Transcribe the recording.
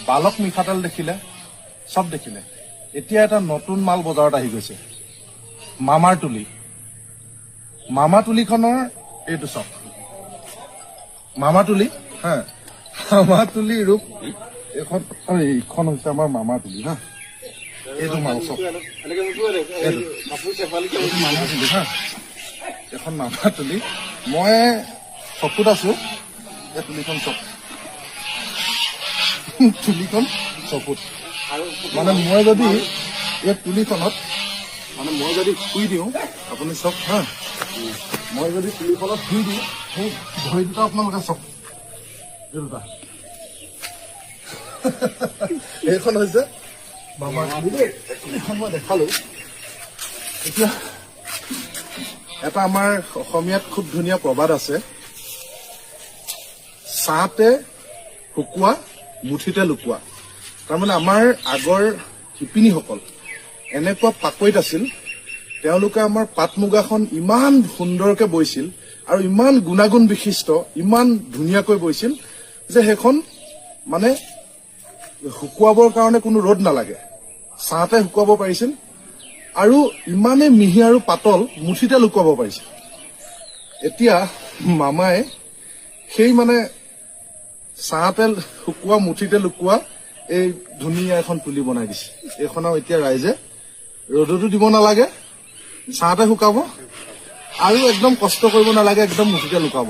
বালক মিঠাতেল দেখিলে, চব দেখিলে। এতিয়া এটা নতুন মাল বজাৰত আহি গৈছে, মামাৰ তুলি। মামা তুলিখনৰ এইটো চব মামা তুলি, হা। মামা তুলি ৰূপ এইখন হৈছে আমাৰ মামা তুলি, হা। এইটো মাল চব মামা তুলি, হা। এখন মামা তুলি। মই চকুত আছো, এই তুলিখন চব তুলিখন চকুত। মানে মই যদি এই তুলিখনত মই যদি শুই দিওঁ, আপুনি চক, হা। মই যদি তুলিখনত শুই দিওঁ, সেই ভৰি দুটা আপোনালোকে চক, এই দুটা। এইখন হৈছে মামাৰ তুলি। এইখন মই দেখালো। এতিয়া এটা আমাৰ অসমীয়াত খুব ধুনীয়া প্ৰবাদ আছে, ছাঁতে শুকোৱা মুঠিতে লুকোৱা। তাৰমানে আমাৰ আগৰ শিপিনীসকল এনেকুৱা পাকৈত আছিল, তেওঁলোকে আমাৰ পাট মুগাখন ইমান সুন্দৰকে বৈছিল আৰু ইমান গুণাগুণ বিশিষ্ট, ইমান ধুনীয়াকৈ বৈছিল যে সেইখন মানে শুকুৱাবৰ কাৰণে কোনো ৰ'দ নালাগে, ছাঁতে শুকুৱাব পাৰিছিল আৰু ইমানেই মিহি আৰু পাতল, মুঠিতে লুকুৱাব পাৰিছিল। এতিয়া মামাই সেই মানে ছাঁতে শুকোৱা মুঠিতে লুকোৱা এই ধুনীয়া এখন তুলি বনাই দিছে। এইখন আৰু এতিয়া ৰাইজে ৰ'দতো দিব নালাগে, ছাঁতে শুকাব আৰু একদম কষ্ট কৰিব নালাগে, একদম মুঠিতে লুকাব।